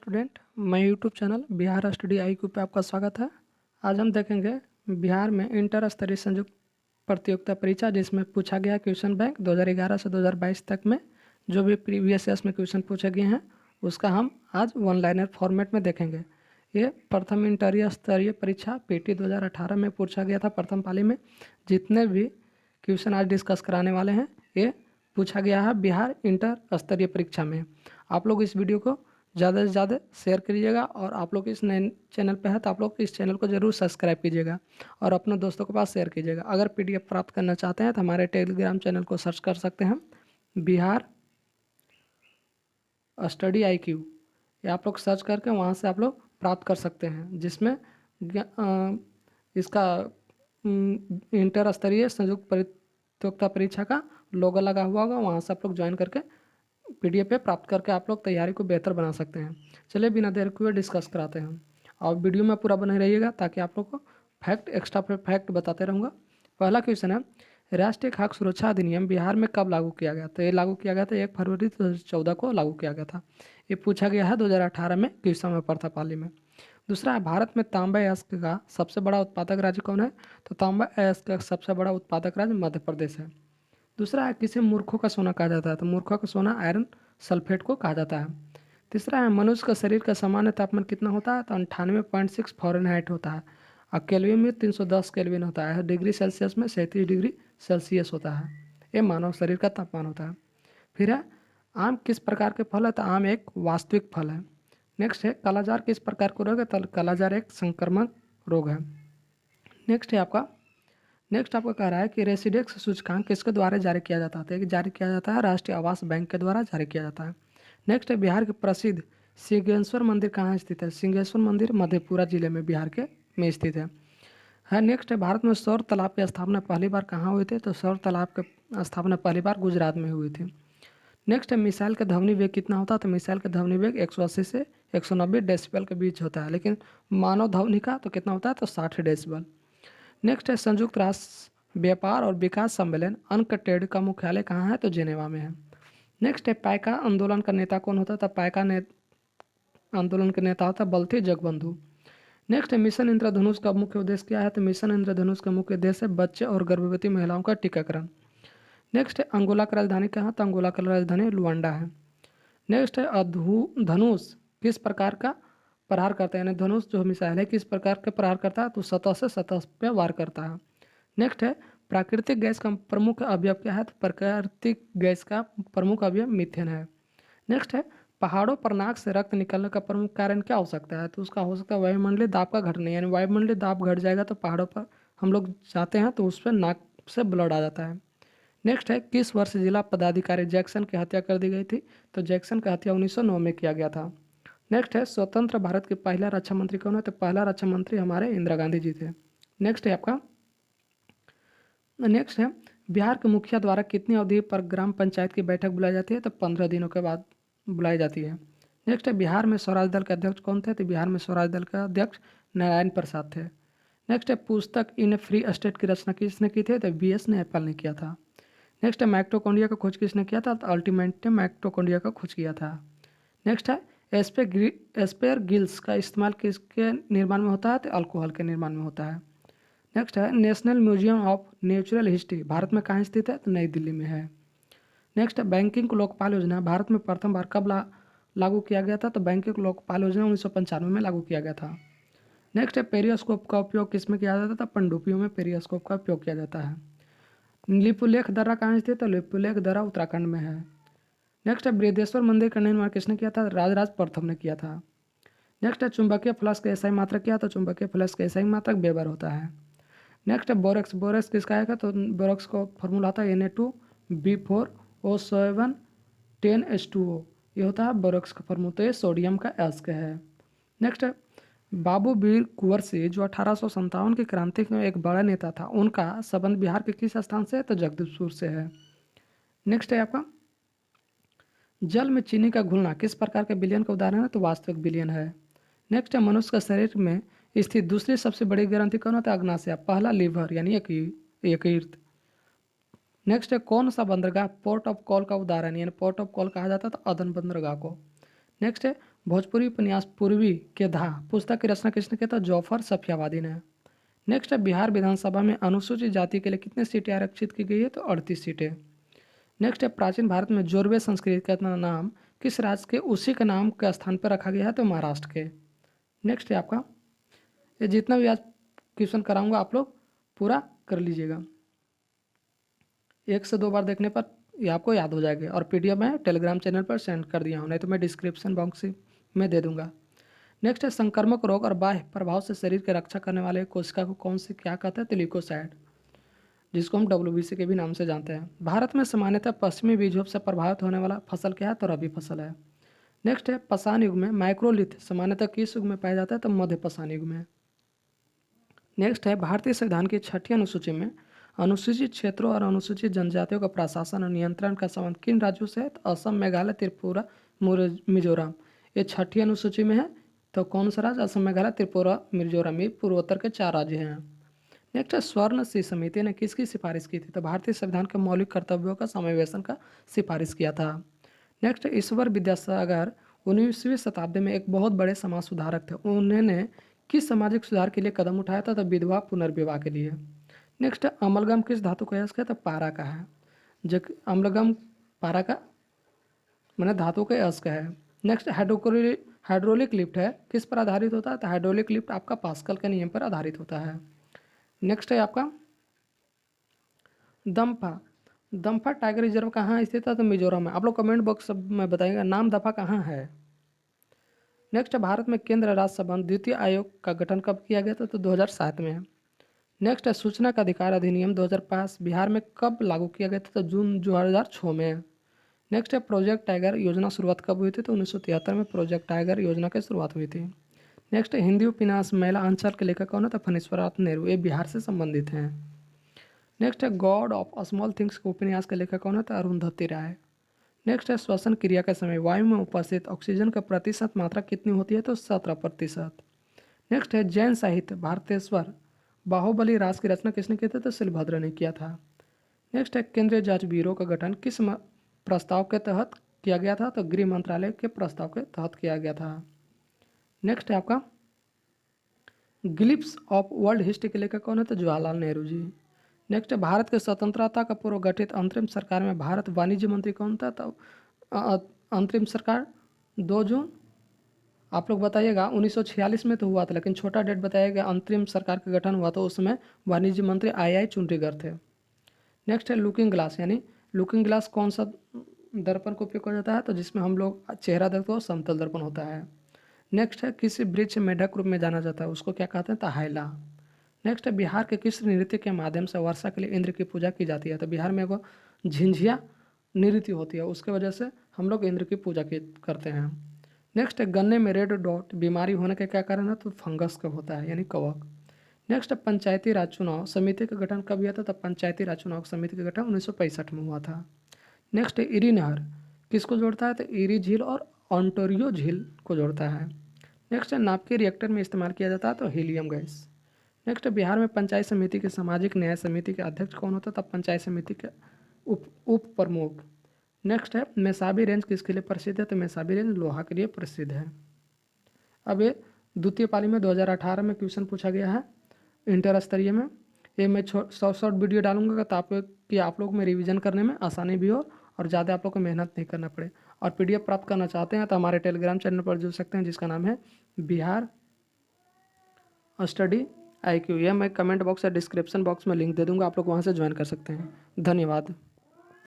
Student, मैं YouTube channel Bihar study IQ पे आपका स्वागत है। आज हम देखेंगे बिहार में इंटर स्तरीय संयुक्त प्रतियोगिता परीक्षा जिसमें पूछा गया क्वेश्चन बैंक 2011 से 2022 तक में जो भी प्रीवियस ईयर्स में क्वेश्चन पूछे गए हैं उसका हम आज वन लाइनर फॉर्मेट में देखेंगे। ये प्रथम इंटर स्तरीय परीक्षा PT 2018 में पूछा गया था प्रथम पाली में। जितने भी क्वेश्चन आज डिस्कस कराने वाले हैं ये पूछा गया है बिहार इंटर स्तरीय परीक्षा में। आप लोग इस वीडियो को ज़्यादा से ज़्यादा शेयर करिएगा और आप लोग इस नए चैनल पे है तो आप लोग इस चैनल को ज़रूर सब्सक्राइब कीजिएगा और अपने दोस्तों के पास शेयर कीजिएगा। अगर PDF प्राप्त करना चाहते हैं तो हमारे टेलीग्राम चैनल को सर्च कर सकते हैं बिहार स्टडी IQ। ये आप लोग सर्च करके वहाँ से आप लोग प्राप्त कर सकते हैं जिसमें इसका इंटर स्तरीय संयुक्त प्रतियोगिता परीक्षा का लोगो लगा हुआ होगा, वहाँ से आप लोग ज्वाइन करके PDF पे प्राप्त करके आप लोग तैयारी को बेहतर बना सकते हैं। चलिए बिना देर किए डिस्कस कराते हैं और वीडियो में पूरा बने रहिएगा ताकि आप लोग को फैक्ट एक्स्ट्रा फैक्ट बताते रहूँगा। पहला क्वेश्चन है, राष्ट्रीय खाद्य सुरक्षा अधिनियम बिहार में कब लागू किया गया? तो ये लागू किया गया था 1 फरवरी 2014 को लागू किया गया था। ये पूछा गया है 2018 में क्वेश्चन में प्रथा पाली में। दूसरा है, भारत में तांबा अयस्क का सबसे बड़ा उत्पादक राज्य कौन है? तो तांबा अयस्क का सबसे बड़ा उत्पादक राज्य मध्य प्रदेश है। दूसरा है, किसे मूर्खों का सोना कहा जाता है? तो मूर्खों का सोना आयरन सल्फेट को कहा जाता है। तीसरा है, मनुष्य का शरीर का सामान्य तापमान कितना होता है? तो 98.6 फ़ारेनहाइट होता है और केल्विन में 310 केल्विन होता है। डिग्री सेल्सियस में 37 डिग्री सेल्सियस होता है। ये मानव शरीर का तापमान होता है। फिर है, आम किस प्रकार के फल है? तो आम एक वास्तविक फल है। नेक्स्ट है, कालाजार किस प्रकार का रोग है? तो कालाजार एक संक्रमण रोग है। नेक्स्ट आपका कह रहा है कि रेसिडेक्स सूचकांक किसके द्वारा जारी किया जाता है? जारी किया जाता है राष्ट्रीय आवास बैंक के द्वारा जारी किया जाता है। नेक्स्ट है, बिहार के प्रसिद्ध सिंहेश्वर मंदिर कहाँ स्थित है? सिंहेश्वर मंदिर मधेपुरा जिले में बिहार के में स्थित है। नेक्स्ट है, भारत में सौर तालाब की स्थापना पहली बार कहाँ हुई थी? तो सौर तालाब की स्थापना पहली बार गुजरात में हुई थी। नेक्स्ट है, मिसाइल का ध्वनि वेग कितना होता है? तो मिसाइल का ध्वनि वेग 180 से 190 डेसिबल के बीच होता है, लेकिन मानव ध्वनि का तो कितना होता है? तो 60 डेसिबल। नेक्स्ट है, संयुक्त राष्ट्र व्यापार और विकास सम्मेलन अनकटेड का मुख्यालय कहाँ है? तो जेनेवा में है। नेक्स्ट है, पाइका आंदोलन का नेता कौन होता था? पाइका आंदोलन के नेता होता बल्थी जगबंधु। नेक्स्ट है, मिशन इंद्रधनुष का मुख्य उद्देश्य क्या है? तो मिशन इंद्रधनुष का मुख्य उद्देश्य है बच्चे और गर्भवती महिलाओं का टीकाकरण। नेक्स्ट है, अंगोला की राजधानी कहाँ? तो अंगोला की राजधानी लुआंडा है। नेक्स्ट है, धनुष किस प्रकार का प्रहार करता है? यानी धनुष जो मिसाइल है किस प्रकार का प्रहार करता है? तो सतह से सतह पे वार करता है। नेक्स्ट है, प्राकृतिक गैस का प्रमुख अवयव क्या है? तो प्राकृतिक गैस का प्रमुख अवयव मीथेन है। नेक्स्ट है, पहाड़ों पर नाक से रक्त निकलने का प्रमुख कारण क्या हो सकता है? तो उसका हो सकता है वायुमंडलीय दाब का घटना, यानी वायुमंडलीय दाब घट जाएगा तो पहाड़ों पर हम लोग जाते हैं तो उस पर नाक से ब्लड आ जाता है। नेक्स्ट है, किस वर्ष जिला पदाधिकारी जैक्सन की हत्या कर दी गई थी? तो जैक्सन का हत्या 1909 में किया गया था। नेक्स्ट है, स्वतंत्र भारत के पहला रक्षा मंत्री कौन है? तो पहला रक्षा मंत्री हमारे इंदिरा गांधी जी थे। नेक्स्ट है आपका, नेक्स्ट है, बिहार के मुखिया द्वारा कितनी अवधि पर ग्राम पंचायत की बैठक बुलाई जाती है? तो 15 दिनों के बाद बुलाई जाती है। नेक्स्ट है, बिहार में स्वराज दल के अध्यक्ष कौन थे? तो बिहार में स्वराज दल के अध्यक्ष नारायण प्रसाद थे। नेक्स्ट है, पुस्तक इन फ्री स्टेट की रचना किसने की थी? तो BS नैयपाल ने किया था। नेक्स्ट है, माइटोकॉन्ड्रिया का खोज किसने किया था? तो अल्टीमेट ने माइटोकॉन्ड्रिया का खोज किया था। नेक्स्ट है, एस्पेरगिल्स का इस्तेमाल किसके निर्माण में होता है? तो अल्कोहल के निर्माण में होता है। नेक्स्ट है, national museum of natural history Bharat में कहाँ स्थित है? तो नई दिल्ली में है। नेक्स्ट है, बैंकिंग लोकपाल योजना भारत में प्रथम बार कब लागू किया गया था? तो बैंकिंग लोकपाल योजना 1995 में लागू किया गया था। नेक्स्ट है, पेरियोस्कोप का उपयोग किसमें किया जाता था? पनडुब्बियों में पेरियोस्कोप का उपयोग किया जाता है। लिपुलेख दर्रा कहाँ स्थित है? तो लिपुलेख दर्रा उत्तराखंड में है। नेक्स्ट है, बृहदेश्वर मंदिर का निर्माण किसने किया था? राजराज प्रथम ने किया था। नेक्स्ट है, चुंबकीय फ्लक्स का एसआई मात्रक क्या? तो चुंबकीय फ्लक्स का एसआई मात्रक वेबर होता है। नेक्स्ट है, बोरेक्स। बोरेक्स किसका आएगा? तो बोरेक्स का फॉर्मूला होता है Na2B4O7 10H2O। ये होता है बोरेक्स का फॉर्मूला। तो ये सोडियम का अयस्क है। नेक्स्ट है, बाबू वीर कुंवर से जो 1857 की क्रांति में एक बड़ा नेता था, उनका संबंध बिहार के किस स्थान से है? तो जगदीशपुर से है। नेक्स्ट है आपका, जल में चीनी का घुलना किस प्रकार के विलयन का उदाहरण है? तो वास्तविक विलयन है। नेक्स्ट है, मनुष्य का शरीर में स्थित दूसरी सबसे बड़ी ग्रंथि कौन होता है? अग्नाशय। पहला लीवर यानी यकृत। नेक्स्ट है, कौन सा बंदरगाह पोर्ट ऑफ कॉल का उदाहरण यानी पोर्ट ऑफ कॉल कहा जाता है? तो अदन बंदरगाह को। नेक्स्ट है, भोजपुरी उपन्यास पूर्वी के धा पुस्तक की रचना किसने किया था? जौफर सफियावादी ने। नेक्स्ट है, बिहार विधानसभा में अनुसूचित जाति के लिए कितनी सीटें आरक्षित की गई है? तो 38 सीटें। नेक्स्ट है, प्राचीन भारत में जोरवे संस्कृत का नाम किस राज्य के उसी के नाम के स्थान पर रखा गया है? तो महाराष्ट्र के। नेक्स्ट है आपका, ये जितना भी आज क्वेश्चन कराऊंगा आप लोग पूरा कर लीजिएगा, 1 से 2 बार देखने पर ये आपको याद हो जाएगा। और पीडीएफ मैं टेलीग्राम चैनल पर सेंड कर दिया हूँ, नहीं तो मैं डिस्क्रिप्शन बॉक्स में दे दूंगा। नेक्स्ट है, संक्रामक रोग और बाह्य प्रभाव से शरीर की रक्षा करने वाले कोशिका को कौन सी क्या कहते हैं? तो ल्यूकोसाइट, जिसको हम WBC के भी नाम से जानते हैं। भारत में सामान्यतः पश्चिमी बीजों से प्रभावित होने वाला फसल क्या है? तो रबी फसल है। नेक्स्ट है, पाषाण युग में माइक्रोलिथ सामान्यतः किस युग में पाया जाता है? तो मध्य पाषाण युग में। नेक्स्ट है, भारतीय संविधान की 6ठी अनुसूची में अनुसूचित क्षेत्रों और अनुसूचित जनजातियों का प्रशासन और नियंत्रण का संबंध किन राज्यों से है? तो असम, मेघालय, त्रिपुरा, मिजोरम। ये 6ठी अनुसूची में है, तो कौन सा राज्य? असम, मेघालय, त्रिपुरा, मिजोरम। ये पूर्वोत्तर के 4 राज्य हैं। नेक्स्ट है, स्वर्ण सी समिति ने किसकी सिफारिश की थी? तो भारतीय संविधान के मौलिक कर्तव्यों का समावेशन का सिफारिश किया था। नेक्स्ट, ईश्वर विद्यासागर 19वीं शताब्दी में एक बहुत बड़े समाज सुधारक थे। उन्होंने किस सामाजिक सुधार के लिए कदम उठाया था? तो विधवा पुनर्विवाह के लिए। नेक्स्ट, अमलगम किस धातु का है? तो पारा का है। जो अम्लगम पारा का मैंने धातु के अयस्क है। नेक्स्ट, हाइड्रोलिक लिफ्ट है किस पर आधारित होता है? तो हाइड्रोलिक लिफ्ट आपका पास्कल के नियम पर आधारित होता है। नेक्स्ट है आपका दम्फा। दम्फा टाइगर रिजर्व कहाँ स्थित है? तो मिजोरम में। आप लोग कमेंट बॉक्स में बताइएगा नाम दफा कहाँ है। नेक्स्ट, भारत में केंद्र राज्य संबंध द्वितीय आयोग का गठन कब किया गया था? तो 2007 में। नेक्स्ट है, सूचना का अधिकार अधिनियम 2005 बिहार में कब लागू किया गया था? तो जून 2006 में। नेक्स्ट है, प्रोजेक्ट टाइगर योजना शुरुआत कब हुई थी? तो 1973 में प्रोजेक्ट टाइगर योजना की शुरुआत हुई थी। नेक्स्ट है, हिंदी उपन्यास महिला अंचल के लेखक कौन है? तो फणीश्वरनाथ नेहरू। ये बिहार से संबंधित हैं। नेक्स्ट है, गॉड ऑफ स्मॉल थिंग्स के उपन्यास के लेखक कौन है? तो अरुंधति राय। नेक्स्ट है, श्वसन क्रिया के समय वायु में उपस्थित ऑक्सीजन का प्रतिशत मात्रा कितनी होती है? तो 17%। नेक्स्ट है, जैन साहित्य भारतेश्वर बाहुबली राज की रचना किसने की थी? तो शिलभद्र ने किया था। नेक्स्ट है, केंद्रीय जांच ब्यूरो का गठन किस प्रस्ताव के तहत किया गया था? तो गृह मंत्रालय के प्रस्ताव के तहत किया गया था। नेक्स्ट है आपका, ग्लिप्स ऑफ वर्ल्ड हिस्ट्री के लेखक कौन है? तो जवाहरलाल नेहरू जी। नेक्स्ट है, भारत के स्वतंत्रता का पूर्व गठित अंतरिम सरकार में भारत वाणिज्य मंत्री कौन था? तो अंतरिम सरकार 2 जून आप लोग बताइएगा। 1946 में तो हुआ था, लेकिन छोटा डेट बताइएगा। अंतरिम सरकार का गठन हुआ तो उसमें वाणिज्य मंत्री आई चुनरीगर थे। नेक्स्ट है, लुकिंग ग्लास, यानी लुकिंग ग्लास कौन सा दर्पण का उपयोग किया जाता है? तो जिसमें हम लोग चेहरा देखते हो समतल दर्पण होता है। नेक्स्ट है, किसी वृक्ष मेढक रूप में जाना जाता है उसको क्या कहते हैं? तो हाइला। नेक्स्ट है, बिहार के किस नृत्य के माध्यम से वर्षा के लिए इंद्र की पूजा की जाती है? तो बिहार में एगो झिंझिया नृत्य होती है, उसके वजह से हम लोग इंद्र की पूजा करते हैं। नेक्स्ट है, गन्ने में रेड डॉट बीमारी होने का क्या कारण है? तो फंगस का होता है, यानी कवक। नेक्स्ट है, पंचायती राज चुनाव समिति का गठन कब हुआ था? तो पंचायती राज चुनाव समिति का गठन 1965 में हुआ था। नेक्स्ट है, इरी नहर किसको जोड़ता है? तो इरी झील और ऑन्टोरियो झील को जोड़ता है। नेक्स्ट है, नाभिकीय रिएक्टर में इस्तेमाल किया जाता है तो हीलियम गैस। नेक्स्ट है, बिहार में पंचायत समिति के सामाजिक न्याय समिति के अध्यक्ष कौन होता है? तब पंचायत समिति के उप प्रमुख। नेक्स्ट है, मेसाबी रेंज किसके लिए प्रसिद्ध है? तो मेसाबी रेंज लोहा के लिए प्रसिद्ध है। अब ये द्वितीय पाली में 2018 में क्वेश्चन पूछा गया है इंटर स्तरीय में। ये मैं शॉर्ट वीडियो डालूंगा ताकि आप लोग में रिवीजन करने में आसानी भी हो और ज़्यादा आप लोग को मेहनत नहीं करना पड़े। और PDF प्राप्त करना चाहते हैं तो हमारे टेलीग्राम चैनल पर जुड़ सकते हैं, जिसका नाम है बिहार स्टडी IQ। यह मैं कमेंट बॉक्स या डिस्क्रिप्शन बॉक्स में लिंक दे दूंगा, आप लोग वहाँ से ज्वाइन कर सकते हैं। धन्यवाद।